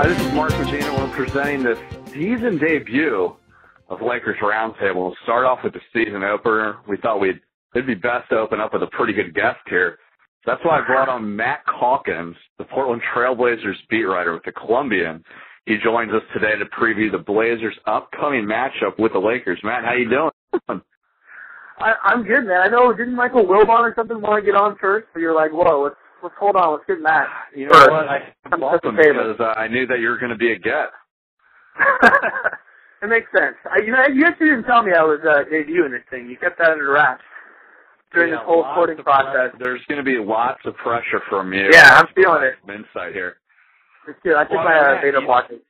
Hi, this is Mark Medina. We're presenting the season debut of Lakers Roundtable. We'll start off with the season opener. We thought it'd be best to open up with a pretty good guest here. So that's why I brought on Matt Calkins, the Portland Trailblazers beat writer with the Columbian. He joins us today to preview the Blazers' upcoming matchup with the Lakers. Matt, how you doing? I'm good, man. I know, didn't Michael Wilbon or something want to get on first? So you're like, whoa, let's hold on, let's get Matt. You know what? I'm welcome because I knew that you were going to be a get. It makes sense. You actually didn't tell me I was debuting this thing. You kept that under wraps during this whole recording process. There's going to be lots of pressure from you. Yeah, I'm feeling it. Some insight here. It's good. I took my beta blockers.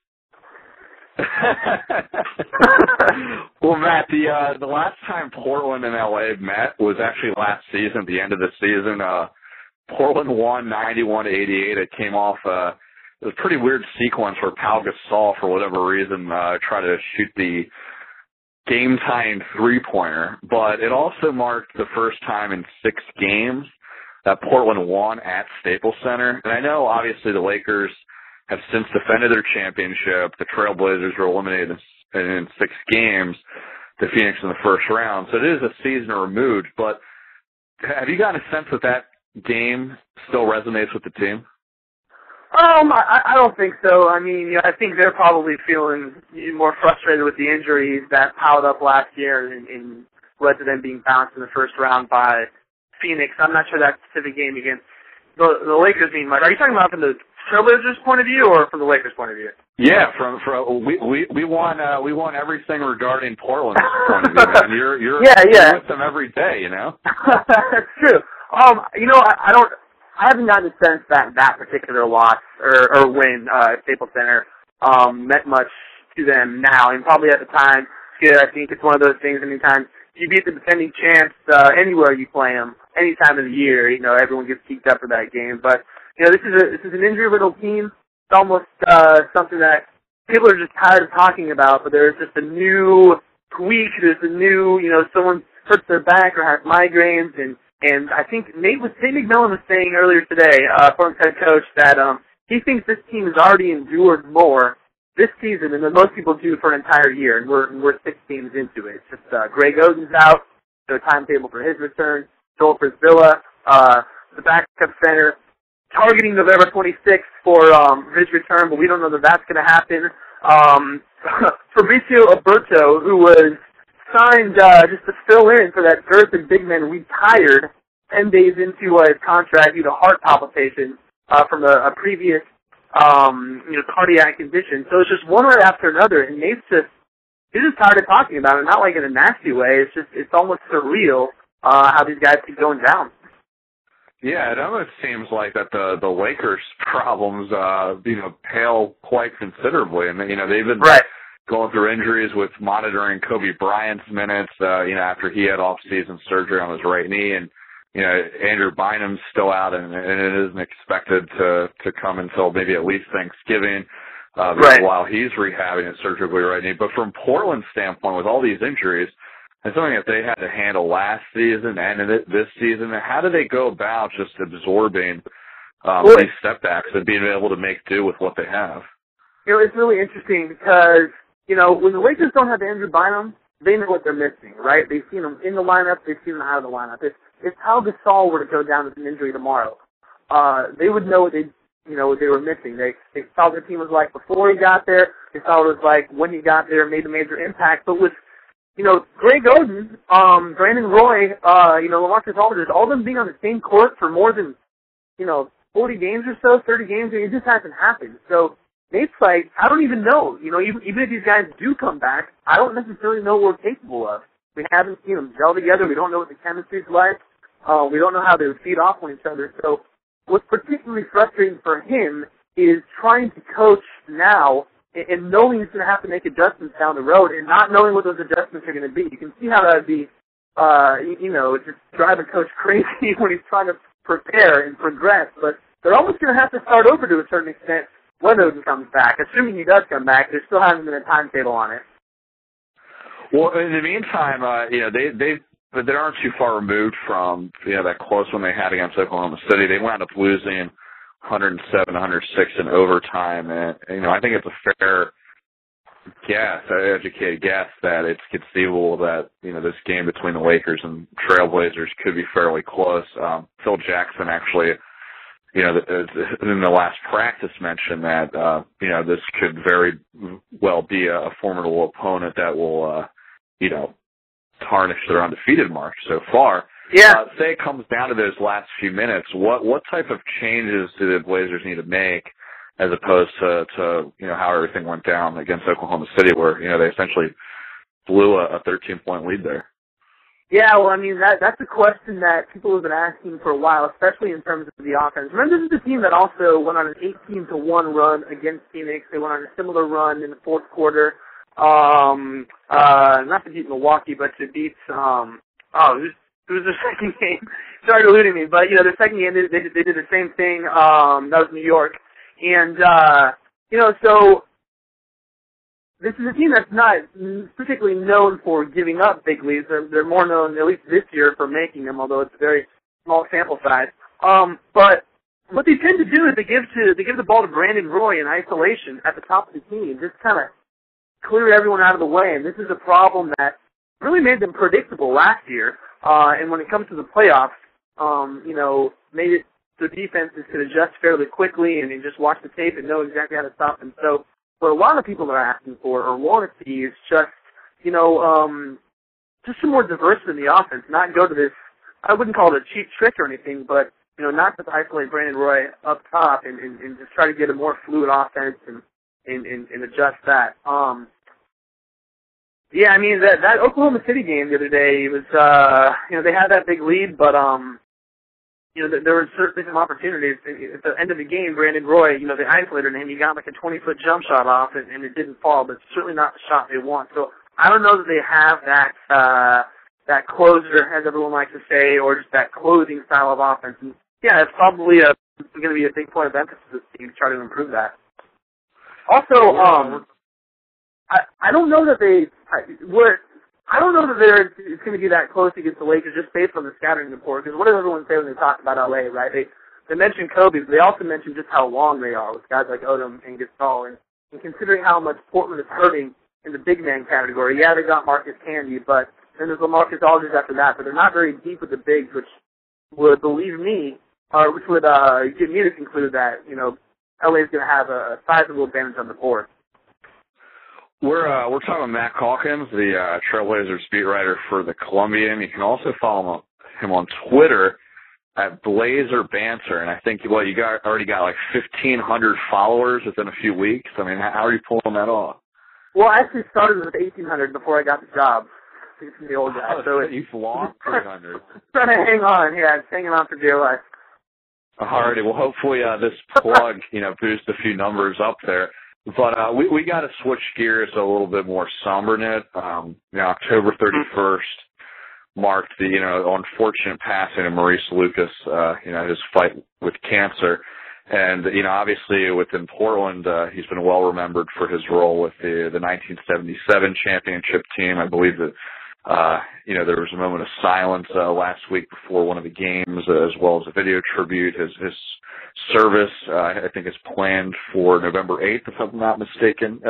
Well, Matt, the last time Portland and LA met was actually last season, at the end of the season. Portland won 91-88. It came off it was a pretty weird sequence where Pau Gasol, for whatever reason, tried to shoot the game-tying three-pointer. But it also marked the first time in 6 games that Portland won at Staples Center. And I know, obviously, the Lakers have since defended their championship. The Trailblazers were eliminated in 6 games to Phoenix in the first round. So it is a season removed. But have you gotten a sense that game still resonates with the team? I don't think so. I mean, I think they're probably feeling more frustrated with the injuries that piled up last year and led to them being bounced in the first round by Phoenix. I'm not sure that specific game against the Lakers being much. Are you talking about from the Trailblazers' point of view or from the Lakers' point of view? Yeah, we won everything regarding Portland's point of view, man. You're with them every day, you know. That's true. I haven't gotten a sense that particular loss or win at Staples Center meant much to them now, and probably at the time. I think it's one of those things. Anytime you beat the defending champs, anywhere you play them, any time of the year, everyone gets geeked up for that game. But this is an injury-riddled team. It's almost something that people are just tired of talking about. But there's just a new tweak. There's a new, someone hurts their back or has migraines, and I think Nate McMillan was saying earlier today, Portland's head coach, that he thinks this team has already endured more this season than most people do for an entire year, and we're 6 games into it. It's just Greg Oden's out, the timetable for his return, Joel Priscilla, the backup center, targeting November 26th for his return, but we don't know that that's going to happen. Fabrizio Alberto, who was signed just to fill in for that girth and big man retired 10 days into his contract due to heart palpitations from a previous cardiac condition. So it's just one right after another, and he's just tired of talking about it, not like in a nasty way. It's almost surreal how these guys keep going down. Yeah, it almost seems like that the Lakers' problems pale quite considerably, and they've been going through injuries with monitoring Kobe Bryant's minutes, after he had off-season surgery on his right knee, and Andrew Bynum's still out, and it isn't expected to come until maybe at least Thanksgiving, while he's rehabbing his surgically right knee. But from Portland's standpoint, with all these injuries, it's something that they had to handle last season and this season. How do they go about just absorbing these setbacks and being able to make do with what they have? It's really interesting because when the Lakers don't have Andrew Bynum, they know what they're missing, right? They've seen him in the lineup, they've seen him out of the lineup. If Pau Gasol were to go down with an injury tomorrow, they would know what they were missing. They saw what the team was like before he got there. They saw what it was like when he got there, made a major impact. But with Greg Oden, Brandon Roy, LaMarcus Aldridge, all of them being on the same court for more than 40 games or so, 30 games, it just hasn't happened. So Nate's like, I don't even know. Even if these guys do come back, I don't necessarily know what we're capable of. We haven't seen them gel together. We don't know what the chemistry's like. We don't know how they would feed off on each other. So what's particularly frustrating for him is trying to coach now and knowing he's going to have to make adjustments down the road and not knowing what those adjustments are going to be. You can see how that would be, just drive a coach crazy when he's trying to prepare and progress. But they're almost going to have to start over to a certain extent when Oden comes back. Assuming he does come back, there still hasn't been a timetable on it. Well, in the meantime, they aren't too far removed from that close one they had against Oklahoma City. They wound up losing 107, 106 in overtime. And, I think it's a fair guess, an educated guess, that it's conceivable that, this game between the Lakers and Trailblazers could be fairly close. Phil Jackson actually, in the last practice mentioned that, this could very well be a formidable opponent that will, tarnish their undefeated mark so far. Yeah. Say it comes down to those last few minutes, what type of changes do the Blazers need to make as opposed to how everything went down against Oklahoma City where, they essentially blew a 13-point lead there? Yeah, well, I mean, that's a question that people have been asking for a while, especially in terms of the offense. Remember, this is a team that also went on an 18-1 run against Phoenix. They went on a similar run in the fourth quarter. Not to beat Milwaukee, but to beat, who's the second game? Sorry eluding me, but, the second game, they did the same thing. That was New York. And, so this is a team that's not particularly known for giving up big leads. They're more known, at least this year, for making them, although it's a very small sample size. But what they tend to do is they give the ball to Brandon Roy in isolation at the top of the team, just kind of clear everyone out of the way. And this is a problem that really made them predictable last year. And when it comes to the playoffs, made it so defenses could adjust fairly quickly and just watch the tape and know exactly how to stop them. So what a lot of people are asking for or want to see is just, just some more diversity in the offense, not go to this, I wouldn't call it a cheap trick or anything, but, not just isolate Brandon Roy up top and just try to get a more fluid offense and adjust that. Yeah, I mean, that Oklahoma City game the other day was, they had that big lead, but, there were certainly some opportunities. At the end of the game, Brandon Roy, they isolated him. He got like a 20-foot jump shot off, and it didn't fall, but it's certainly not the shot they want. So I don't know that they have that closer, as everyone likes to say, or just that closing style of offense. And yeah, it's probably going to be a big point of emphasis for this team to try to improve that. Also, I don't know that I don't know that it's going to be that close against the Lakers just based on the scattering report, because what does everyone say when they talk about LA, right? They mention Kobe, but they also mention just how long they are with guys like Odom and Gasol, and considering how much Portland is hurting in the big man category. Yeah, they got Marcus Candy, but then there's LaMarcus Aldridge after that, but they're not very deep with the bigs, which would, believe me, which would get me to conclude that, LA is going to have a sizable advantage on the board. We're talking about Matt Calkins, the Trailblazers beat writer for the Columbian. You can also follow him on Twitter at Blazer Banter, and I think you already got like 1,500 followers within a few weeks. I mean, how are you pulling that off? Well, I actually started with 1,800 before I got the job. From the old guy. So you've lost 300. Trying to hang on, yeah, it's hanging on for dear life. Alrighty, well, hopefully this plug, boosts a few numbers up there. But we got to switch gears to a little bit more somber note. October 31st marked the unfortunate passing of Maurice Lucas. His fight with cancer, and obviously within Portland, he's been well remembered for his role with the 1977 championship team. I believe that there was a moment of silence last week before one of the games, as well as a video tribute. His service, I think, is planned for November 8th, if I'm not mistaken.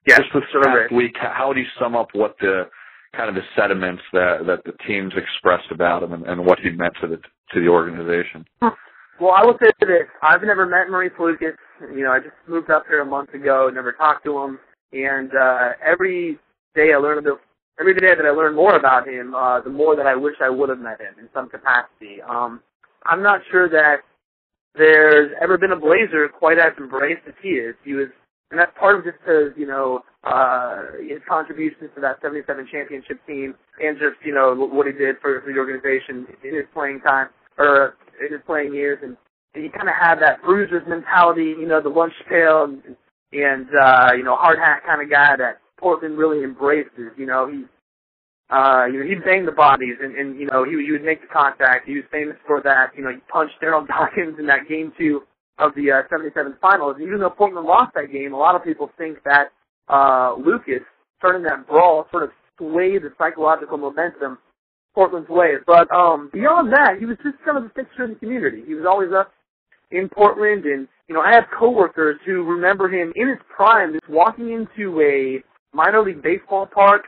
Yes, just this past week, how would you sum up what the sentiments that the teams expressed about him and what he meant to the organization? Well, I will say this. I've never met Maurice Lucas. I just moved up here a month ago, never talked to him, and every day that I learn more about him, the more that I wish I would have met him in some capacity. I'm not sure that there's ever been a Blazer quite as embraced as he is. And that's part of just his contributions to that 77 championship team, and just, what he did for the organization in his playing time, or in his playing years. And he kind of had that bruiser's mentality, the lunch pail and hard hat kind of guy that Portland really embraces. He banged the bodies, and he would make the contact. He was famous for that. He punched Daryl Dawkins in that game 2 of the 77 finals. And even though Portland lost that game, a lot of people think that Lucas, turning that brawl, sort of swayed the psychological momentum Portland's way. But beyond that, he was just kind of a fixture in the community. He was always up in Portland, and, you know, I have coworkers who remember him in his prime just walking into a minor league baseball park,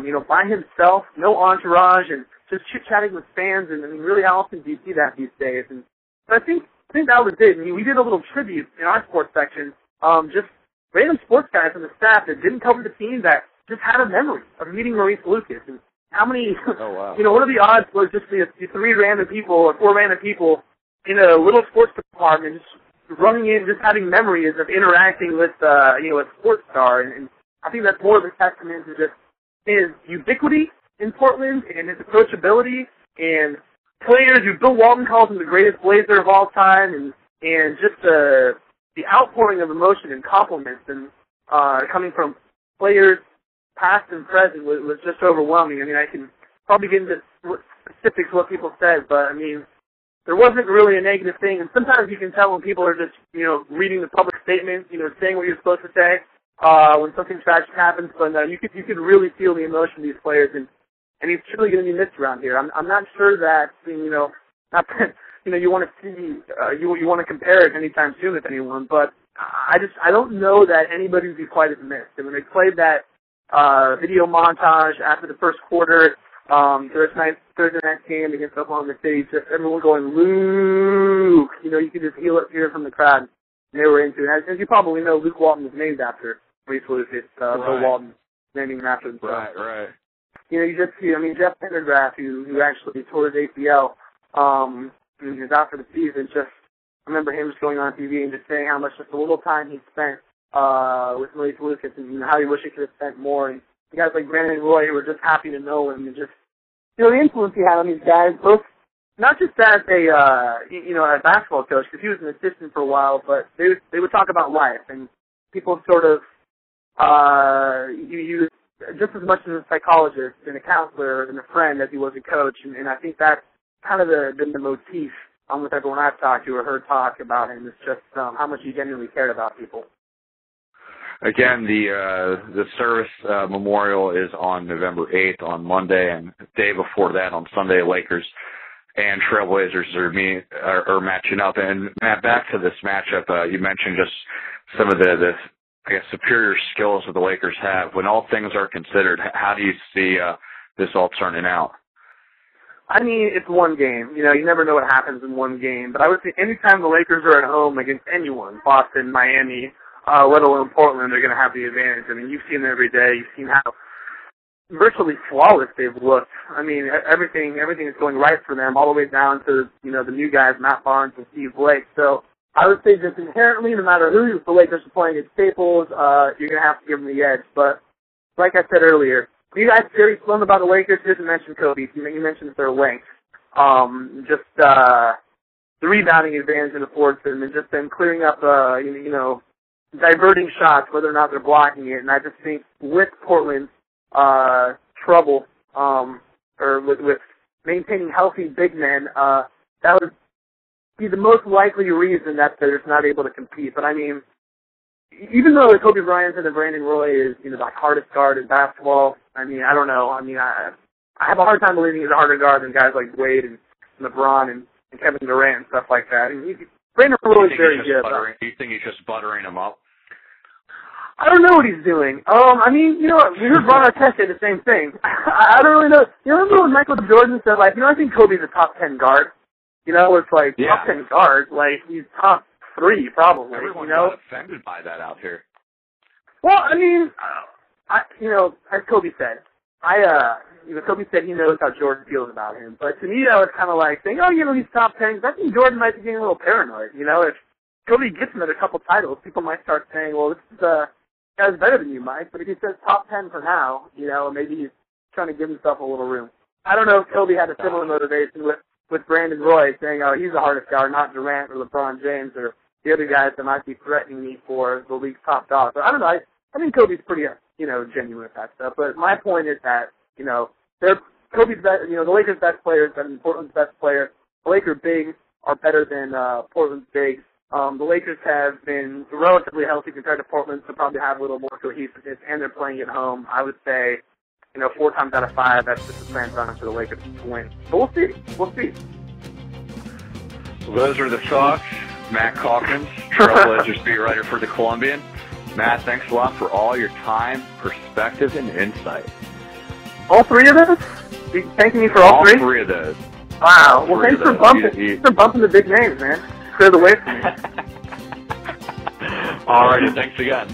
you know, by himself, no entourage, and just chit-chatting with fans, and I mean, really, how often do you see that these days? And but I think that was it. I mean, we did a little tribute in our sports section, just random sports guys on the staff that didn't cover the team that just had a memory of meeting Maurice Lucas. And how many, oh, wow. you know, what are the odds was just the 3 random people or 4 random people in a little sports department just running in, just having memories of interacting with, you know, a sports star. And I think that's more of a testament to just his ubiquity in Portland and his approachability and players who Bill Walton calls him the greatest Blazer of all time, and just the outpouring of emotion and compliments and coming from players past and present was just overwhelming. I mean, I can probably get into specifics of what people said, but I mean, there wasn't really a negative thing. And sometimes you can tell when people are just, you know, reading the public statement, you know, saying what you're supposed to say when something tragic happens. But you could really feel the emotion of these players, and he's truly going to be missed around here. I'm not sure that, you know, not that, you know, you want to see, you want to compare it anytime soon with anyone, but I don't know that anybody would be quite as missed. And when they played that video montage after the first quarter, Thursday night game against Oklahoma City, just everyone going, Luke, you know, you could just hear it from the crowd. And they were into it. As you probably know, Luke Walton was named after Maurice Lucas, Bill Walton naming him after himself. Right. You know, you just see, I mean, Jeff Pendergraft, who actually tore his ACL, and he was out for the season, just, I remember him just going on TV and just saying how much, just a little time he spent, with Maurice Lucas, and, you know, how he wished he could have spent more. And guys like Brandon and Roy who were just happy to know him, and just, you know, the influence he had on these guys, both, not just as a, you know, a basketball coach, because he was an assistant for a while, but they would talk about life, and people sort of, you just as much as a psychologist and a counselor and a friend as he was a coach, and I think that's kind of been the motif with everyone I've talked to or heard talk about him, is just how much he genuinely cared about people. Again, the service memorial is on November 8th on Monday, and the day before that on Sunday, Lakers and Trailblazers are matching up. And Matt, back to this matchup, you mentioned just some of the I guess superior skills that the Lakers have. When all things are considered, how do you see this all turning out? I mean, it's one game. You know, you never know what happens in one game. But I would say anytime the Lakers are at home against anyone, Boston, Miami, let alone Portland, they're going to have the advantage. I mean, you've seen them every day. You've seen how virtually flawless they've looked. I mean, everything is going right for them, all the way down to, you know, the new guys, Matt Barnes and Steve Blake. So I would say just inherently, no matter who the Lakers are playing at Staples, you're going to have to give them the edge. But like I said earlier, you guys very slow about the Lakers. You didn't mention Kobe. You mentioned their length. Just the rebounding advantage it affords them, and just them clearing up, you know, diverting shots, whether or not they're blocking it. And I just think with Portland's trouble, or with maintaining healthy big men, that would be the most likely reason that they're just not able to compete. But I mean, even though Kobe Bryant and Brandon Roy is, you know, the hardest guard in basketball, I mean, I don't know. I mean, I have a hard time believing he's a harder guard than guys like Wade and LeBron and Kevin Durant and stuff like that. And Brandon Roy is very good. Do you think he's just buttering him up? I don't know what he's doing. I mean, you know, we heard Ron Artest say the same thing. I don't really know. You remember when Michael Jordan said, like, you know, I think Kobe's a top 10 guard. You know, it's like, yeah. Top 10 guard, like, he's top 3, probably. Everyone you know? got offended by that out here. Well, I mean, you know, as Kobe said, you know, Kobe said he knows how Jordan feels about him. But to me, that was kind of like saying, oh, you know, he's top 10. I think Jordan might be getting a little paranoid. You know, if Kobe gets him at a couple titles, people might start saying, well, this is guy's better than you, Mike. But if he says top 10 for now, you know, maybe he's trying to give himself a little room. I don't know if Kobe had a similar motivation with Brandon Roy, saying, oh, he's the hardest guard, not Durant or LeBron James or the other guys that might be threatening me for the league's top dog. So I don't know. I think Kobe's pretty, you know, genuine with that stuff. But my point is that, you know, Kobe's best, you know, the Lakers' best players better than Portland's best player. The Lakers' bigs are better than Portland's bigs. The Lakers have been relatively healthy compared to Portland, so probably have a little more cohesiveness, and they're playing at home. I would say, you know, 4 times out of 5, that's just a slam dunk for the Lakers to win. But we'll see. Well, those are the thoughts Matt Calkins, Trailblazers beat writer for the Columbian. Matt, thanks a lot for all your time, perspective, and insight. All three of those? You thanking me for all three? All three of those. Wow. Well, thanks for bumping the big names, man. Clear the way for me. All righty. Thanks again.